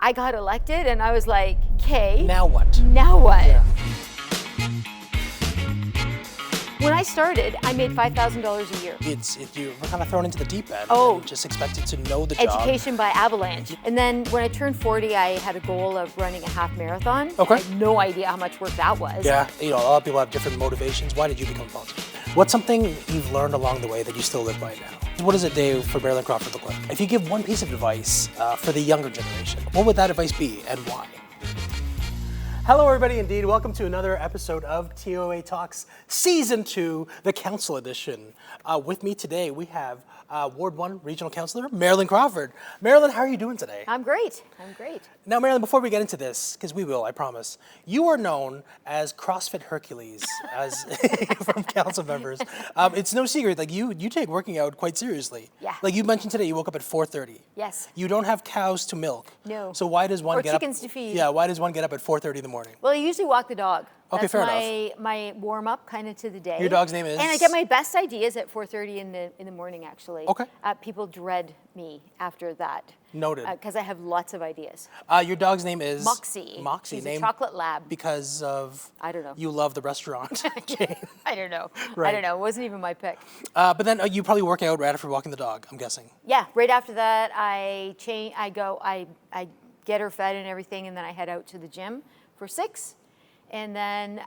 I got elected and I was like, okay. Now what? Now what? Yeah. When I started, I made $5,000 a year. You were kind of thrown into the deep end. Oh. And just expected to know the job. Education by avalanche. And then when I turned 40, I had a goal of running a half marathon. Okay. I had no idea how much work that was. Yeah, a lot of people have different motivations. Why did you become a politician? What's something you've learned along the way that you still live by now? What does a day for Marilyn Crawford look like? If you give one piece of advice for the younger generation, what would that advice be and why? Hello everybody, indeed. Welcome to another episode of TOA Talks Season 2, the Council Edition. With me today, we have Ward 1 Regional Councillor Marilyn Crawford. Marilyn, how are you doing today? I'm great. Now, Marilyn, before we get into this, because we will, I promise, you are known as CrossFit Hercules as from council members. It's no secret, like you take working out quite seriously. Yeah. Like you mentioned today, you woke up at 4:30. Yes. You don't have cows to milk. No. So why does one Or get up? chickens to feed. Yeah, why does one get up at 4:30 in the morning? Well, I usually walk the dog. Okay, That's fair enough. my warm-up kind of to the day. Your dog's name is? And I get my best ideas at 4:30 in the morning, actually. Okay. People dread me after that. Noted. Because I have lots of ideas. Your dog's name is? Moxie. Moxie. She's named a chocolate lab. Because of? I don't know. You love the restaurant. Okay. I don't know. Right. I don't know. It wasn't even my pick. But then you probably work out right after walking the dog, I'm guessing. Yeah. Right after that, I get her fed and everything, and then I head out to the gym for 6. And then,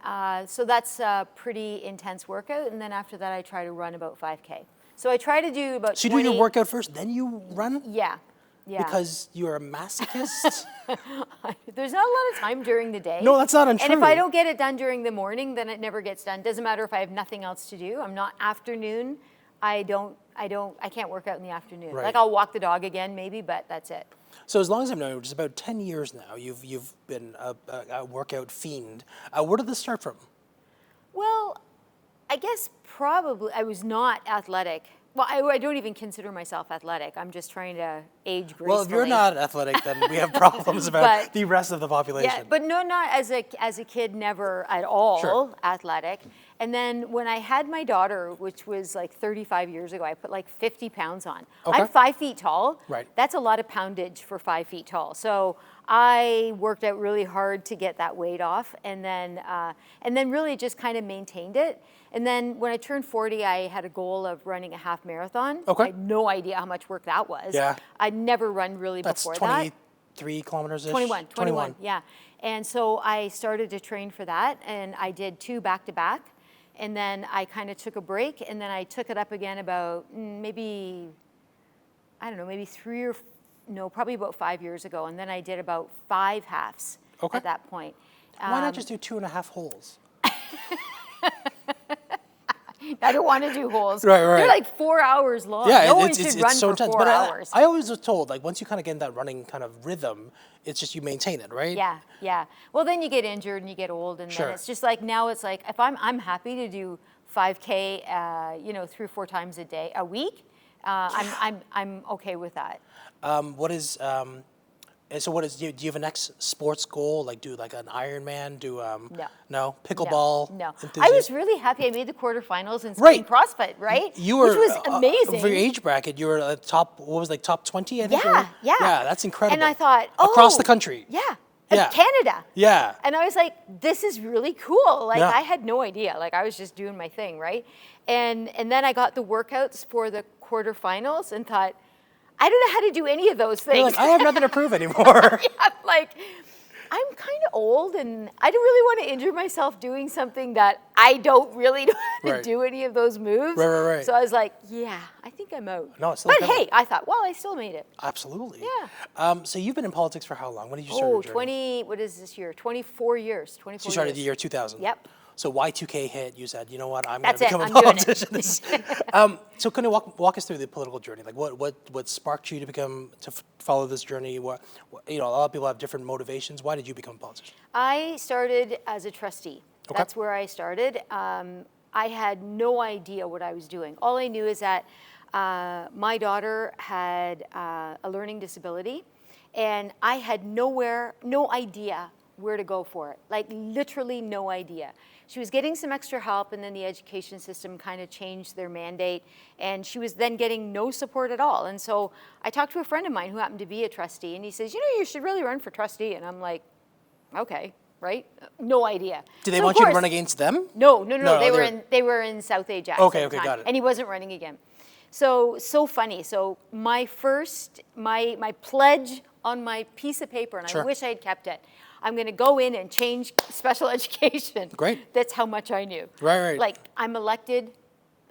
so that's a pretty intense workout. And then after that, I try to run about 5K. So I try to do about So you 20. do your workout first, then you run? Yeah. Because you're a masochist? There's not a lot of time during the day. No, that's not untrue. And if I don't get it done during the morning, then it never gets done. Doesn't matter if I have nothing else to do. I'm not afternoon. I can't work out in the afternoon. Right. Like I'll walk the dog again maybe, but that's it. So as long as I've known you, which is about 10 years now, you've been a workout fiend. Where did this start from? Well, I guess probably I was not athletic. Well, I don't even consider myself athletic. I'm just trying to age gracefully. Well, if you're not athletic, then we have problems about the rest of the population. Yeah, but no, not as a kid, never at all Sure. athletic. And then when I had my daughter, which was like 35 years ago, I put like 50 pounds on. Okay. I'm 5 feet tall. Right. That's a lot of poundage for 5 feet tall. So I worked out really hard to get that weight off, and then really just kind of maintained it. And then when I turned 40, I had a goal of running a half marathon. Okay. I had no idea how much work that was. Yeah. I'd never run really That's before 23 kilometers-ish? 21, yeah. And so I started to train for that, and I did 2 back-to-back, and then I kind of took a break, and then I took it up again about maybe 5 years ago, and then I did about 5 halves Okay. at that point. Why not just do 2.5 holes? I don't want to do holes. Right. They're like 4 hours long. Yeah, no one it's should run so for intense. 4 But hours. I always was told, like, once you kind of get in that running kind of rhythm, it's just you maintain it, right? Yeah. Well, then you get injured and you get old, and Sure. then it's just like now it's like if I'm happy to do 5K, 3 or 4 times a week. I'm okay with that. Do you have a next sports goal? Like do like an Ironman? No pickleball. No. Enthusiast? I was really happy I made the quarterfinals in Right. CrossFit, right? You were which was amazing. For your age bracket, you were top 20, I think. Yeah. Yeah, that's incredible. And I thought, across the country. Yeah. Yeah. Canada. Yeah. And I was like, this is really cool. Like Yeah. I had no idea. Like I was just doing my thing, right? And then I got the workouts for the quarterfinals and thought, I don't know how to do any of those things. You're like, I have nothing to prove anymore. Yeah, like I'm kind of old and I don't really want to injure myself doing something that I don't really know how to Right. do any of those moves. Right. So I was like, yeah, I think I'm out. No, it's still but incredible. hey, I thought, well, I still made it. Absolutely. Yeah. So you've been in politics for how long? When did you start your journey? what is this year? 24 years. 24 So you started years. the year 2000. Yep. So Y2K hit, you said, you know what, I'm going That's to it, become a I'm doing it. politician. So can you walk us through the political journey? Like what sparked you to follow this journey? A lot of people have different motivations. Why did you become a politician? I started as a trustee. Okay. That's where I started. I had no idea what I was doing. All I knew is that my daughter had a learning disability, and I had no idea where to go for it. Like literally no idea. She was getting some extra help, and then the education system kind of changed their mandate, and she was then getting no support at all. And so I talked to a friend of mine who happened to be a trustee, and he says, you should really run for trustee. And I'm like, okay, right? No idea. Do they So want of you to course- run against them? No. they're- They were in South Ajax. Okay, at the time, got it. and he wasn't running again. So funny. So my pledge on my piece of paper, and Sure. I wish I had kept it. I'm going to go in and change special education. Great. That's how much I knew. Right. Like I'm elected.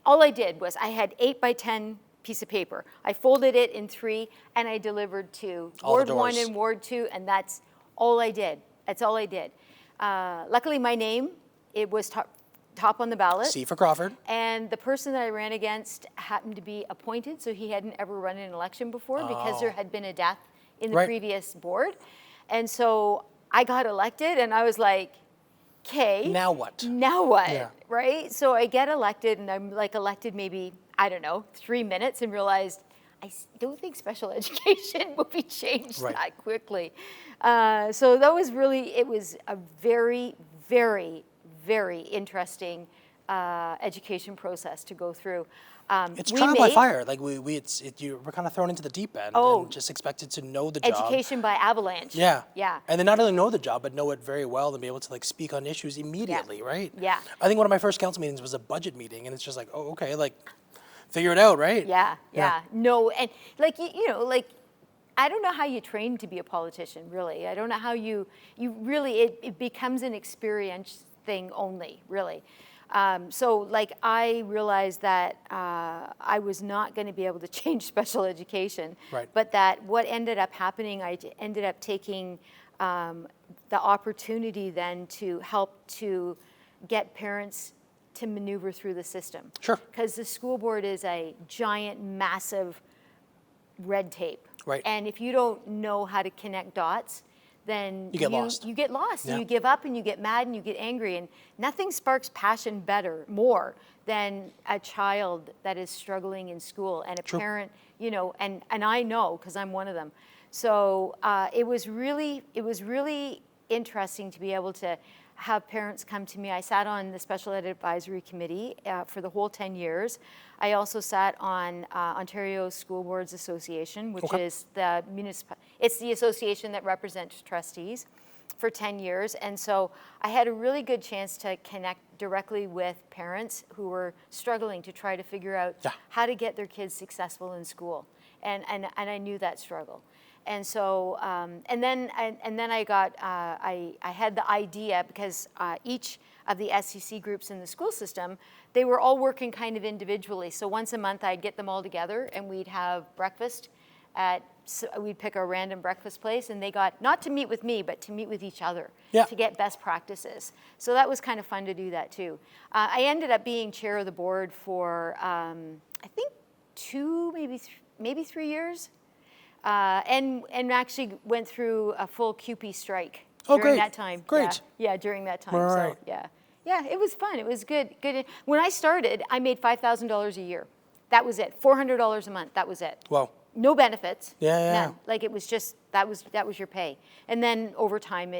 All I did was I had 8x10 piece of paper. I folded it in 3, and I delivered to All the Ward 1 doors. and Ward 2, and that's all I did. That's all I did. Luckily, my name, it was top on the ballot. C for Crawford. And the person that I ran against happened to be appointed, so he hadn't ever run an election before because there had been a death in the Right. previous board. And so I got elected, and I was like, okay. Now what? Now what? Yeah. Right? So I get elected, and I'm like elected maybe, I don't know, 3 minutes, and realized don't think special education will be changed Right. that quickly. So that was really, it was a very, very, very interesting education process to go through. It's trial by fire. Like you were kind of thrown into the deep end and just expected to know the job. Education by avalanche. Yeah. Yeah. And then not only know the job, but know it very well and be able to like speak on issues immediately, right? Yeah. I think one of my first council meetings was a budget meeting, and it's just like, oh, okay, like figure it out, right? Yeah. No, and like, you know, like, I don't know how you train to be a politician, really. I don't know how you really, it becomes an experience thing only, really. So like I realized that I was not going to be able to change special education, Right. but that what ended up happening, I ended up taking the opportunity then to help to get parents to maneuver through the system. Sure. Because the school board is a giant, massive red tape. Right. And if you don't know how to connect dots, then You get lost. You get lost. Yeah. And you give up, and you get mad, and you get angry. And nothing sparks passion more than a child that is struggling in school, and a True. parent, you know, and I know because I'm one of them. So it was really interesting to be able to have parents come to me. I sat on the Special Ed Advisory Committee for the whole 10 years. I also sat on Ontario School Boards Association, which Okay. is it's the association that represents trustees, for 10 years. And so I had a really good chance to connect directly with parents who were struggling to try to figure out how to get their kids successful in school. And I knew that struggle. And so, and then I got, I had the idea because each of the SEC groups in the school system, they were all working kind of individually. So once a month I'd get them all together, and we'd have breakfast we'd pick a random breakfast place, and they got, not to meet with me, but to meet with each other to get best practices. So that was kind of fun to do that too. I ended up being chair of the board for, I think 2, maybe 3 years. And actually went through a full CUPE strike during that time. Great. Yeah, during that time. Right. So yeah, it was fun. It was good. When I started, I made $5,000 a year. That was it. $400 a month. That was it. Wow. No benefits. Yeah. None. Like it was just that was your pay. And then over time,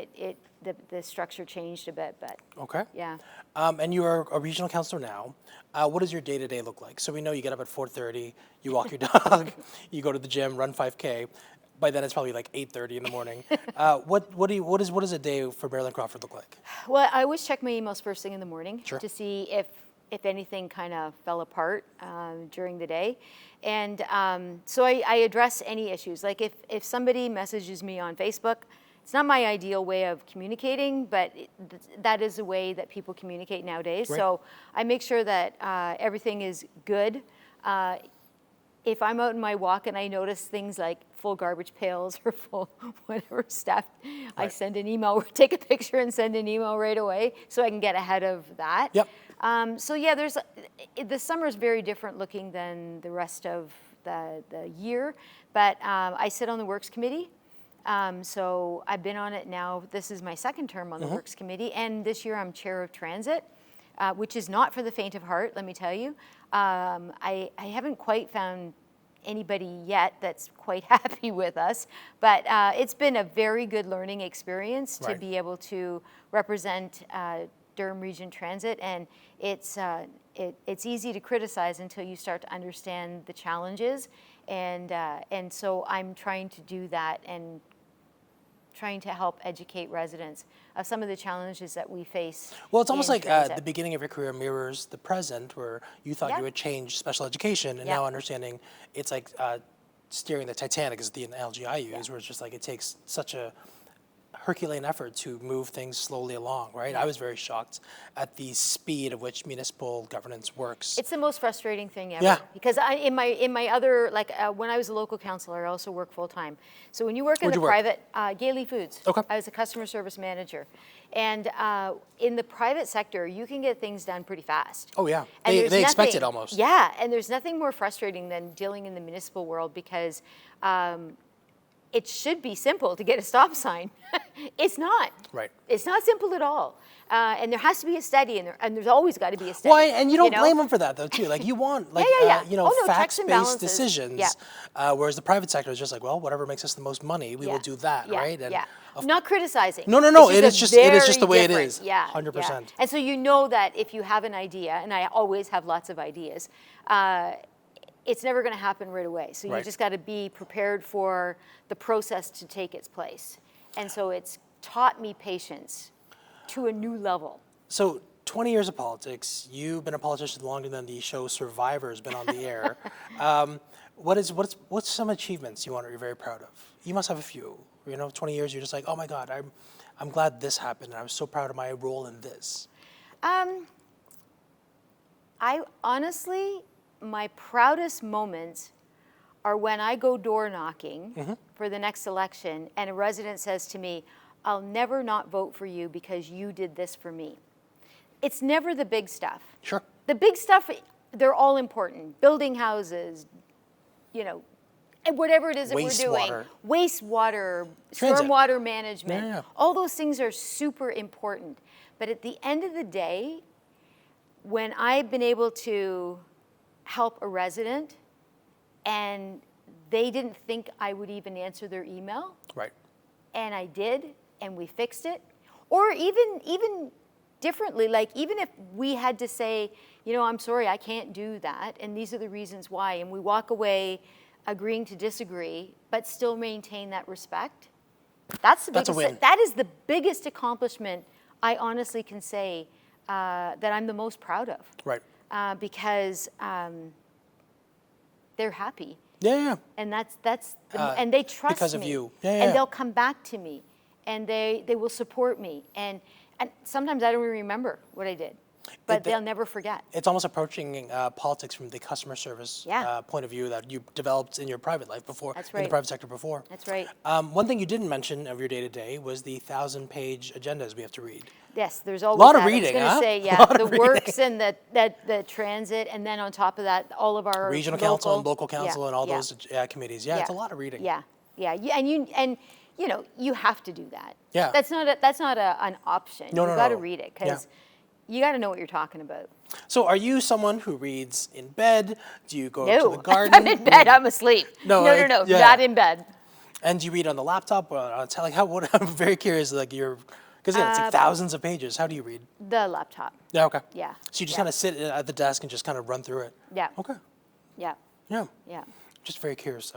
the structure changed a bit. But Okay. yeah. And you are a regional councillor now. What does your day-to-day look like? So we know you get up at 4:30, you walk your dog, you go to the gym, run 5K. By then it's probably like 8:30 in the morning. What does a day for Marilyn Crawford look like? Well, I always check my emails first thing in the morning Sure. to see if anything kind of fell apart during the day. And so I address any issues. Like if somebody messages me on Facebook, it's not my ideal way of communicating, but that is a way that people communicate nowadays. Right. So I make sure that everything is good. If I'm out in my walk and I notice things like full garbage pails or full whatever stuff, I send an email or take a picture and send an email right away so I can get ahead of that. Yep. So yeah, the summer is very different looking than the rest of the year, but I sit on the Works Committee. So I've been on it now. This is my second term on the Works Committee, and this year I'm chair of Transit, which is not for the faint of heart, let me tell you. I haven't quite found anybody yet that's quite happy with us, but it's been a very good learning experience to Right. be able to represent Durham Region Transit, and it's easy to criticize until you start to understand the challenges, and so I'm trying to do that and trying to help educate residents of some of the challenges that we face. Well, it's almost in like transit. the beginning of your career mirrors the present, where you thought Yeah. you would change special education, and Yeah. now understanding it's like steering the Titanic is the analogy I use, where it's just like it takes such a Herculean effort to move things slowly along, right? I was very shocked at the speed of which municipal governance works. It's the most frustrating thing ever. Yeah. Because in my other, like when I was a local councillor, I also work full time. So when you work in Where'd the you work? private, Gailey Foods. Okay. I was a customer service manager. And in the private sector, you can get things done pretty fast. Oh yeah, And there's they expect nothing- it almost. Yeah, and there's nothing more frustrating than dealing in the municipal world because it should be simple to get a stop sign. It's not. Right. It's not simple at all. And there has to be a study, and there's always got to be a study. Why? And you don't know? blame them for that though, too. Like you want, like Yeah. you know, Oh, no, checks facts-based and balances. decisions. Yeah. Whereas the private sector is just like, well, whatever makes us the most money, we will do that, yeah. right? Yeah. of- Not criticizing. No, It's it is just the way it very is. different. Yeah. 100%. Yeah. And so you know that if you have an idea, and I always have lots of ideas, it's never going to happen right away. So you Right. just got to be prepared for the process to take its place. And so it's taught me patience to a new level. So 20 years of politics. You've been a politician longer than the show Survivor's been on the air. What's some achievements you're very proud of? You must have a few. 20 years. You're just like, oh my God, I'm glad this happened, and I'm so proud of my role in this. I honestly, my proudest moments are when I go door knocking for the next election and a resident says to me, I'll never not vote for you because you did this for me. It's never the big stuff. Sure. The big stuff, they're all important. Building houses, and whatever it is that we're doing. Wastewater, Transit. stormwater management. Yeah. All those things are super important. But at the end of the day, when I've been able to help a resident and they didn't think I would even answer their email, Right. and I did, and we fixed it, or even differently, like even if we had to say, I'm sorry, I can't do that, and these are the reasons why, and we walk away agreeing to disagree, but still maintain that respect, that's That's a win. that is the biggest accomplishment I honestly can say that I'm the most proud of. Right. Because they're happy. Yeah. And and they trust because of me. you. Yeah. And they'll come back to me, and they will support me. And sometimes I don't even remember what I did, but they'll never forget. It's almost approaching politics from the customer service point of view that you developed in your private life before, That's in the right. private sector before. That's right. One thing you didn't mention of your day-to-day was the 1,000-page agendas we have to read. Yes, there's always Lot of that. reading, I was huh? going to say, Lot the of works and the transit, and then on top of that, all of our Regional council and local council and all those committees. Yeah, it's a lot of reading. Yeah. And you have to do that. Yeah. That's not an option. No, You've got to no. read it because you got to know what you're talking about. So are you someone who reads in bed? Do you go to No, the garden? I'm in bed. I'm asleep. No, no, yeah. not in bed. And do you read on the laptop or on I'm very curious, like because it's like thousands of pages. How do you read? The laptop. Yeah, okay. Yeah. So you just kind of sit at the desk and just kind of run through it? Yeah. Okay. Yeah. Yeah. Yeah. Just very curious.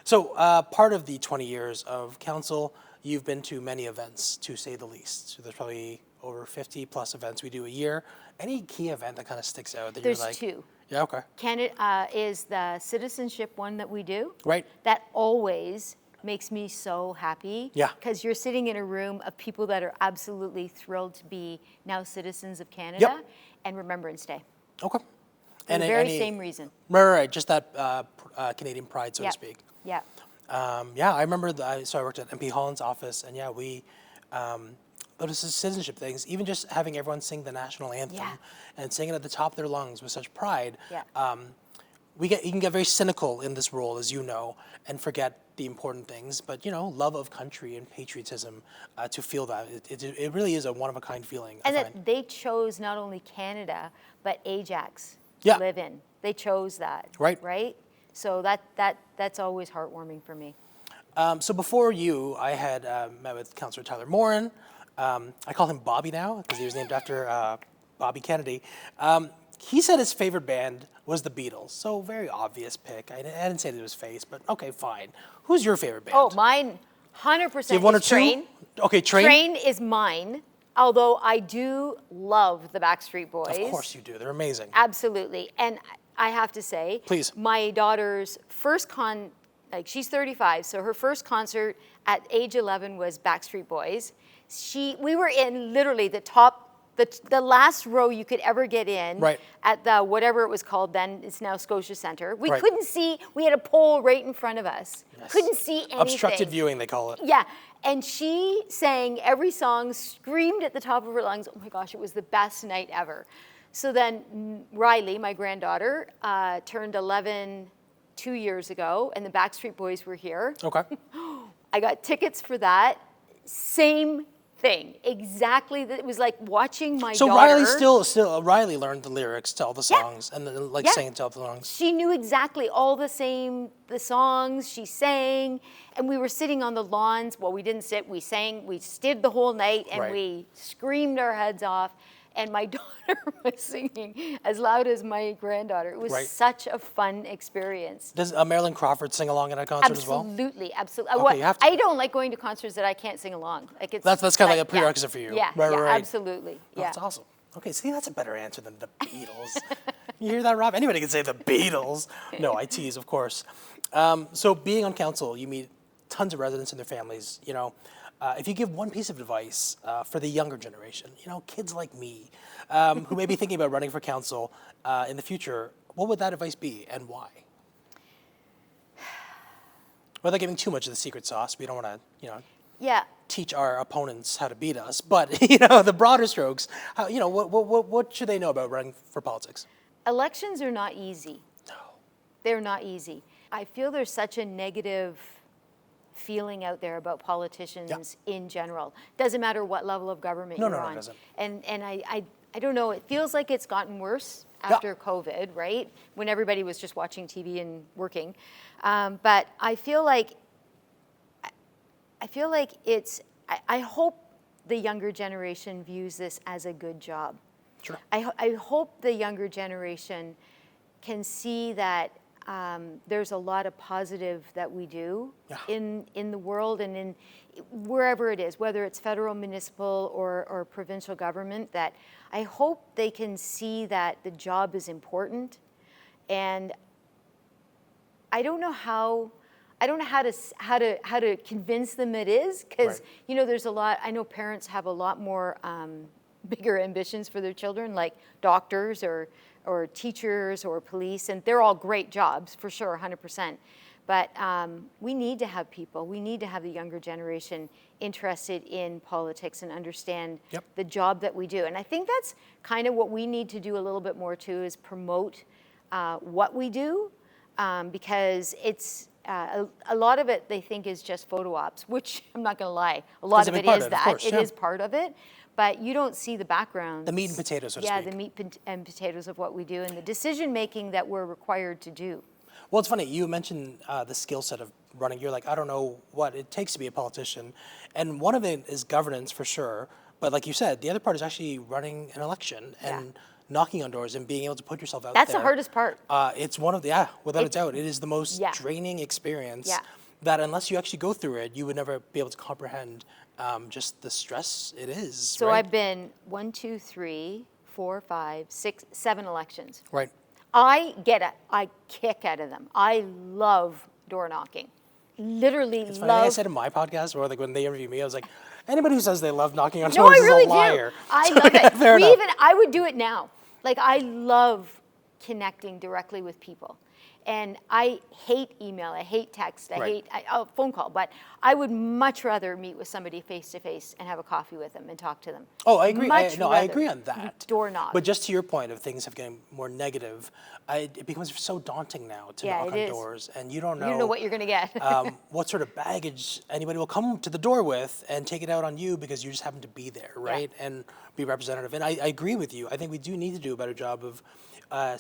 So part of the 20 years of council, you've been to many events, to say the least. So there's probably over 50 plus events we do a year. Any key event that kind of sticks out that There's you're like? two. Yeah, okay. Canada is the citizenship one that we do. Right. That always makes me so happy. Yeah. Because you're sitting in a room of people that are absolutely thrilled to be now citizens of Canada. Yep. And Remembrance Day. Okay. For the very same reason. Right, just that Canadian pride, so to speak. Yeah. I remember, so I worked at MP Holland's office, and we, those citizenship things, even just having everyone sing the national anthem and sing it at the top of their lungs with such pride, you can get very cynical in this role, as you know, and forget the important things, but love of country and patriotism, to feel that, it really is a one-of-a-kind feeling. And I find. that they chose not only Canada, but Ajax Yeah. to live in. They chose that. Right. Right? So that's always heartwarming for me. So before you, I had met with Councillor Tyler Morin. I call him Bobby now because he was named after Bobby Kennedy. He said his favorite band was the Beatles. So very obvious pick. I didn't say it to his face, but okay, fine. Who's your favorite band? Oh, mine, 100% Do you have one or is two? Train. Okay, Train. Train is mine, although I do love the Backstreet Boys. Of course you do. They're amazing. Absolutely. And I have to say, Please. my daughter's first she's 35, so her first concert at age 11 was Backstreet Boys. We were in literally the last row you could ever get in, Right. at the whatever it was called then. It's now Scotia Centre. We Right. couldn't see. We had a pole right in front of us. Yes. Couldn't see anything. Obstructed viewing, they call it. Yeah, and she sang every song, screamed at the top of her lungs. Oh my gosh, it was the best night ever. So then Riley, my granddaughter, turned 11 2 years ago, and the Backstreet Boys were here. Okay. I got tickets for that. Same thing, exactly. It was like watching my So daughter. Riley learned the lyrics to all the songs and then sang to all the songs. She knew exactly all the songs she sang, and we were sitting on the lawns. Well, we didn't sit, we sang, we stood the whole night, and Right. we screamed our heads off. And my daughter was singing as loud as my granddaughter. It was Right. such a fun experience. Does Marilyn Crawford sing along at a concert as well? Absolutely. Okay, you have to. I don't like going to concerts that I can't sing along. Like it's That's kind of like a yeah. prerequisite for you. Yeah, Right, yeah, right. absolutely. Oh, Yeah. that's awesome. Okay, see, that's a better answer than the Beatles. You hear that, Rob? Anybody can say the Beatles. No, I tease, of course. So being on council, you meet tons of residents and their families. If you give one piece of advice for the younger generation, kids like me, who may be thinking about running for council in the future, what would that advice be and why? Without giving too much of the secret sauce, we don't want to, Yeah. teach our opponents how to beat us. But the broader strokes, what should they know about running for politics? Elections are not easy. No. They're not easy. I feel there's such a negative feeling out there about politicians in general. Doesn't matter what level of government No, you're no, it on. doesn't. And I don't know, it feels like it's gotten worse after COVID, right? When everybody was just watching TV and working. But I feel like I hope the younger generation views this as a good job. Sure. I hope the younger generation can see that there's a lot of positive that we do in the world and in wherever it is, whether it's federal, municipal, or provincial government, that I hope they can see that the job is important. And I don't know how to convince them it is, because there's a lot. I know parents have a lot more bigger ambitions for their children, like doctors or teachers or police, and they're all great jobs for sure, 100%. But we need to have people. We need to have the younger generation interested in politics and understand the job that we do. And I think that's kind of what we need to do a little bit more too, is promote what we do, because it's a lot of it they think is just photo ops, which I'm not going to lie, a lot of it is that. It is part of it, but you don't see the background. The meat and potatoes, so to speak. Yeah, the meat and potatoes of what we do and the decision making that we're required to do. Well, it's funny, you mentioned the skill set of running. You're like, I don't know what it takes to be a politician. And one of it is governance for sure. But like you said, the other part is actually running an election and knocking on doors and being able to put yourself out there. That's the hardest part. It's one of the, without a doubt, it is the most draining experience that unless you actually go through it, you would never be able to comprehend just the stress it is. So I've been 1, 2, 3, 4, 5, 6, 7 elections. Right. I kick out of them. I love door knocking. Literally It's funny, I said in my podcast, or like when they interview me, I was like, anybody who says they love knocking on doors is a liar. Do. I love it. I would do it now. Like, I love connecting directly with people. And I hate email, I hate text, I hate phone call, but I would much rather meet with somebody face to face and have a coffee with them and talk to them. Oh, I agree. I rather agree on that. Door knock. But just to your point of things have getting more negative, it becomes so daunting now to knock on doors, and you don't know what you're going to get. what sort of baggage anybody will come to the door with and take it out on you because you just happen to be there, right? And be representative. And I agree with you. I think we do need to do a better job of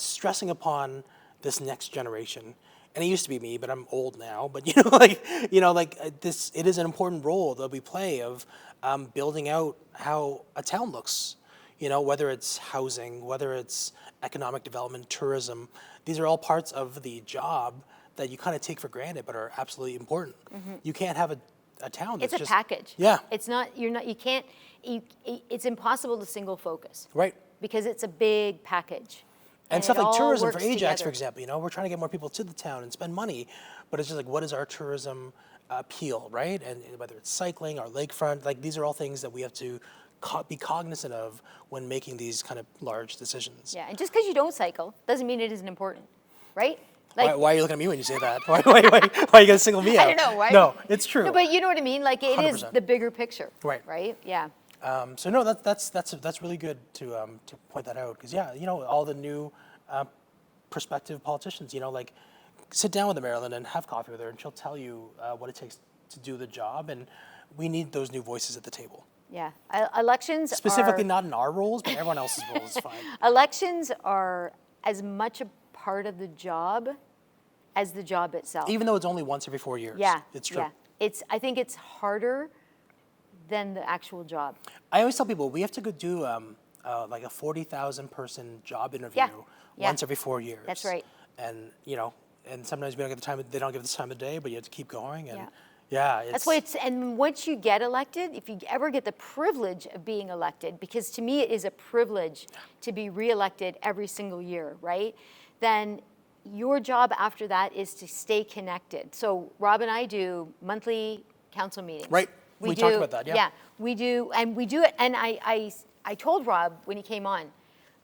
stressing upon this next generation and it used to be me, but I'm old now. But this, it is an important role that we play of building out how a town looks. Whether it's housing, whether it's economic development, tourism, these are all parts of the job that you kind of take for granted, but are absolutely important. You can't have a town that's It's a package. Yeah. It's not, you can't, it's impossible to single focus. Right. Because it's a big package. And stuff like tourism for Ajax, together. for example, we're trying to get more people to the town and spend money, but it's just like, what is our tourism appeal, right? And whether it's cycling or lakefront, like these are all things that we have to be cognizant of when making these kind of large decisions. Yeah, and just because you don't cycle doesn't mean it isn't important, right? Why are you looking at me when you say that? Why are you gonna single me out? I don't know. Why? No, it's true. No, but you know what I mean? Like it is 100%. the bigger picture. Right. Right? Yeah. So no, that's really good to point that out, because all the new prospective politicians, like sit down with Marilyn and have coffee with her, and she'll tell you what it takes to do the job, and we need those new voices at the table. Yeah. Elections Specifically are, not in our roles, but everyone else's roles is fine. elections are as much a part of the job as the job itself. Even though it's only once every 4 years. Yeah. It's true. Yeah. I think it's harder than the actual job. I always tell people we have to go do like a 40,000 person job interview once every 4 years. That's right. And and sometimes we don't get the time. They don't give us the time of day, but you have to keep going. And That's why and once you get elected, if you ever get the privilege of being elected, because to me it is a privilege to be reelected every single year, right? Then your job after that is to stay connected. So Rob and I do monthly council meetings. Right. We talked about that, yeah. Yeah, we do it. And I told Rob when he came on,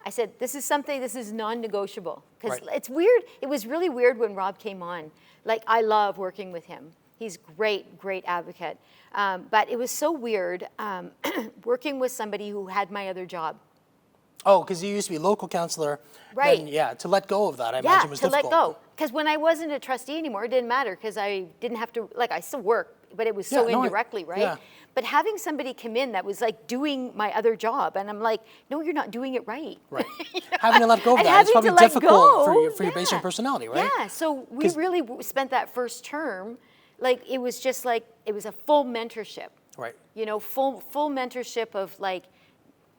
I said, this is non-negotiable. Because it's weird. It was really weird when Rob came on. Like, I love working with him. He's great advocate. But it was so weird working with somebody who had my other job. Oh, because you used to be local councillor. Right. Then, to let go of that, I imagine was difficult. To let go. Because when I wasn't a trustee anymore, it didn't matter, because I didn't have to, I still work, but it was so indirectly, right? Yeah. But having somebody come in that was like doing my other job, and I'm like, no, you're not doing it right. Right. Having to let go of that is probably difficult for your basic personality, right? Yeah, so we really spent that first term, it was just it was a full mentorship. Right. Full mentorship of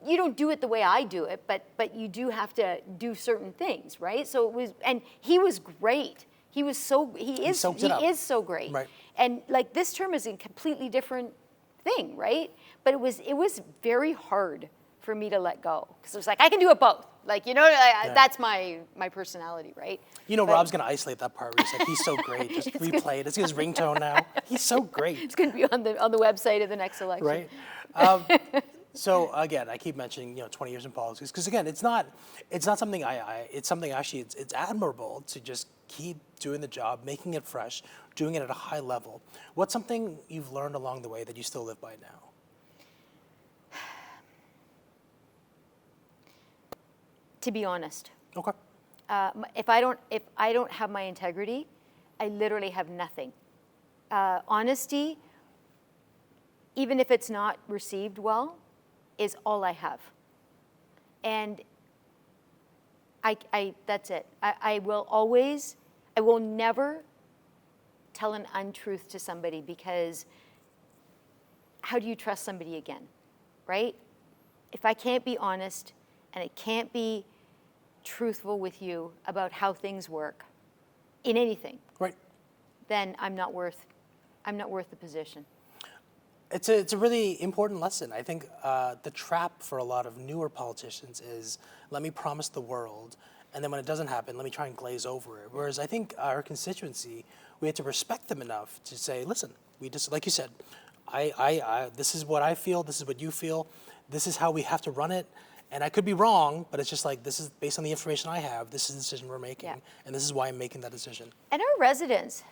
you don't do it the way I do it, but you do have to do certain things, right? So it was, and he was great. He is so great. Right. And this term is a completely different thing, right? But it was very hard for me to let go, because it was I can do it both. That's my personality, right? Rob's gonna isolate that part where he's so great. Just replay it. It's his ringtone now. He's so great. It's gonna be on the website of the next election. Right. So again, I keep mentioning 20 years in politics, because again, it's not something it's something actually it's admirable to just keep doing the job, making it fresh, doing it at a high level. What's something you've learned along the way that you still live by now? To be honest. Okay. If I don't have my integrity, I literally have nothing. Honesty, even if it's not received well, is all I have. And that's it. I will never tell an untruth to somebody, because how do you trust somebody again, right? If I can't be honest and I can't be truthful with you about how things work in anything, right, then I'm not worth the position. It's a really important lesson. I think the trap for a lot of newer politicians is, let me promise the world, and then when it doesn't happen, let me try and glaze over it. Whereas I think our constituency, we have to respect them enough to say, listen, we just, like you said, I this is what I feel, this is what you feel, this is how we have to run it, and I could be wrong, but it's just this is based on the information I have, this is the decision we're making, and this is why I'm making that decision. And our residents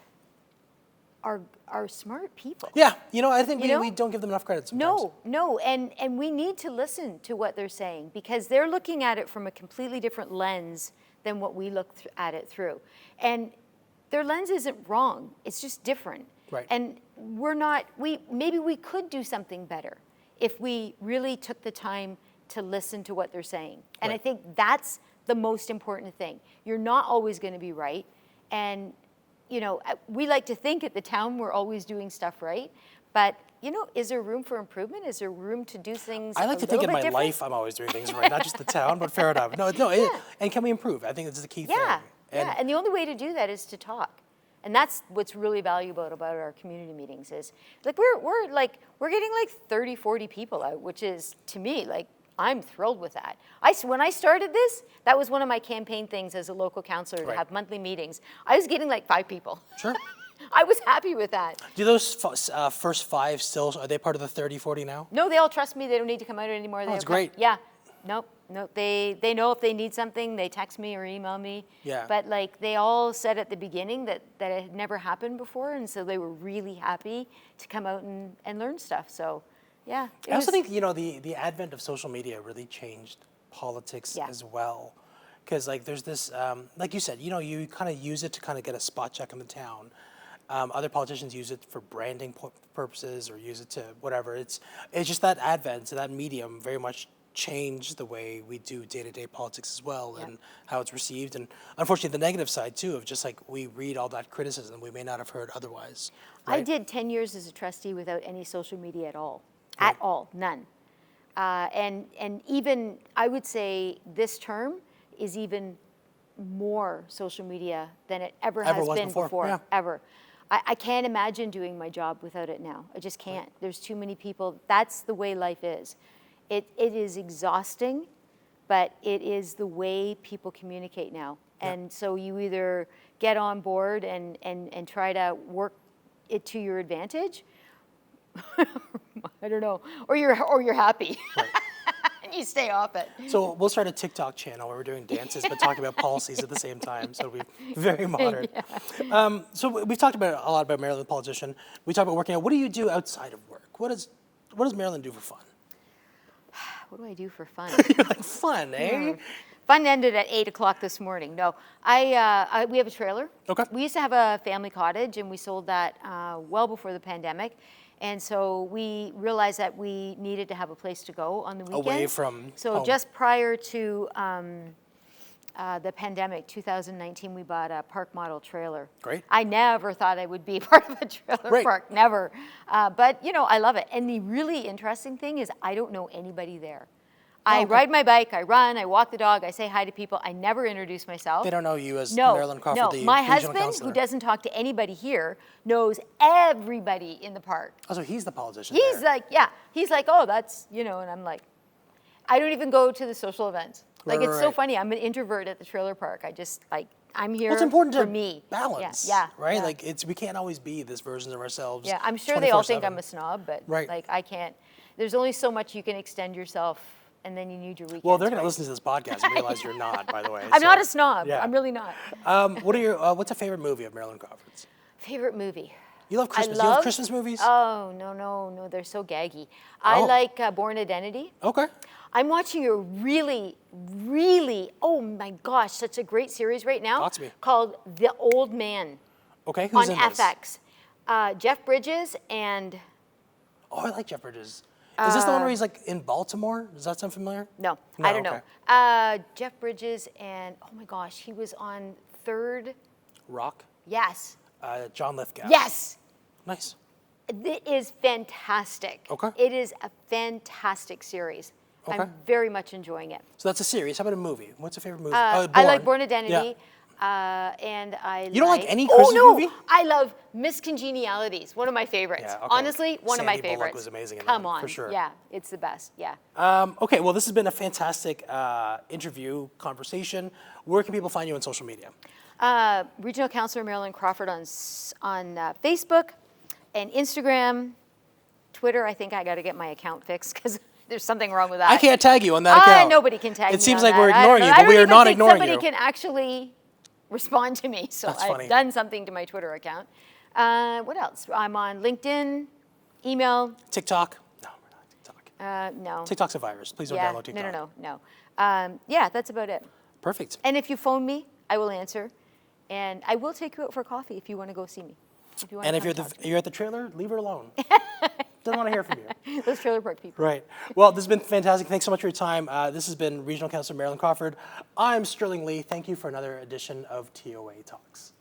are smart people. Yeah, I think we don't give them enough credit sometimes. No, and we need to listen to what they're saying, because they're looking at it from a completely different lens than what we look at it through. And their lens isn't wrong, it's just different. Right. And maybe we could do something better if we really took the time to listen to what they're saying. And I think that's the most important thing. You're not always going to be right, and you know, we like to think at the town we're always doing stuff right, but you know, is there room for improvement? Is there room to do things I like to think in my life I'm always doing things right, not just the town, but fair enough. And can we improve? I think this is the key thing. And the only way to do that is to talk. And that's what's really valuable about our community meetings is like we're getting like 30, 40 people out, which is to me like I'm thrilled with that. When I started this, that was one of my campaign things as a local councillor to have monthly meetings. I was getting like 5 people. Sure. I was happy with that. Do those first 5 still, are they part of the 30, 40 now? No, they all trust me. They don't need to come out anymore. That's great. Yeah. Nope. They know if they need something, they text me or email me. Yeah. But like they all said at the beginning that it had never happened before, and so they were really happy to come out and learn stuff. So, yeah. I also think, you know, the advent of social media really changed politics as well. Because like there's this, like you said, you know, you kind of use it to kind of get a spot check in the town. Other politicians use it for branding purposes or use it to whatever. It's just that advent, so that medium very much changed the way we do day-to-day politics as well and how it's received. And unfortunately, the negative side too of just like we read all that criticism we may not have heard otherwise. Right? I did 10 years as a trustee without any social media at all. At all, none. And even, I would say this term is even more social media than it ever has been before, ever. I can't imagine doing my job without it now. I just can't. There's too many people. That's the way life is. It is exhausting, but it is the way people communicate now. And so you either get on board and try to work it to your advantage, I don't know, or you're happy. Right. And you stay off it. So we'll start a TikTok channel where we're doing dances but talking about policies at the same time. So it'll be very modern. So we've talked about a lot about Marilyn, the politician. We talked about working out. What do you do outside of work? What does Marilyn do for fun? What do I do for fun? You're like, fun, eh? Fun ended at 8 o'clock this morning. No, we have a trailer. Okay. We used to have a family cottage, and we sold that well before the pandemic. And so we realized that we needed to have a place to go on the weekends. Away from home. Just prior to the pandemic, 2019, we bought a park model trailer. Great. I never thought I would be part of a trailer park, never. But, you know, I love it. And the really interesting thing is I don't know anybody there. I ride my bike, I run, I walk the dog, I say hi to people. I never introduce myself. They don't know you as Marilyn Crawford, the my regional husband, councillor. who doesn't talk to anybody here, knows everybody in the park. Oh, so he's the politician He's there. like, he's like, oh, that's, you know, and I'm like, I don't even go to the social events. Like, it's so funny. I'm an introvert at the trailer park. I just, like, I'm here it's important for to me. Balance, right? Yeah. Like, we can't always be this version of ourselves. Yeah, I'm sure they all think I'm a snob, but like, I can't. There's only so much you can extend yourself, and then you need your weekends. Well, they're going to listen to this podcast and realize you're not, by the way. I'm not a snob. Yeah. I'm really not. What's a favorite movie of Marilyn Crawford's? Favorite movie? You love Christmas. Do you love Christmas movies? Oh, no. They're so gaggy. I like Born Identity. Okay. I'm watching a really, oh my gosh, such a great series right now. Talk to me. Called The Old Man. Okay, who's on in this? FX. Jeff Bridges and... Oh, I like Jeff Bridges. Is this the one where he's like in Baltimore? Does that sound familiar? No, I don't know. Jeff Bridges and, oh my gosh, he was on Third Rock? Yes. John Lithgow. Yes. Nice. It is fantastic. Okay. It is a fantastic series. Okay. I'm very much enjoying it. So that's a series. How about a movie? What's your favorite movie? I like Born Identity. Yeah. And I You don't like any Christmas movie? I love Miss Congenialities. One of my favorites. Yeah, okay. Honestly, one of my Sandy favorites. Bullock was amazing in Come that, on. for sure. Yeah, it's the best. Yeah. Okay, well, this has been a fantastic interview, conversation. Where can people find you on social media? Regional Councillor Marilyn Crawford on Facebook and Instagram. Twitter, I think I got to get my account fixed because there's something wrong with that. I can't tag you on that account. Nobody can tag me. It seems on like that. we're ignoring you, but we are not ignoring you. Somebody can actually respond to me. So That's I've funny. done something to my Twitter account. What else? I'm on LinkedIn, email. TikTok? No, we're not TikTok. No. TikTok's a virus. Please don't download TikTok. No. Yeah, that's about it. Perfect. And if you phone me, I will answer. And I will take you out for coffee if you want to go see me. And if you're at the trailer, leave her alone. Doesn't want to hear from you. Those trailer park people. Right. Well, this has been fantastic. Thanks so much for your time. This has been Regional Councillor Marilyn Crawford. I'm Sterling Lee. Thank you for another edition of TOA Talks.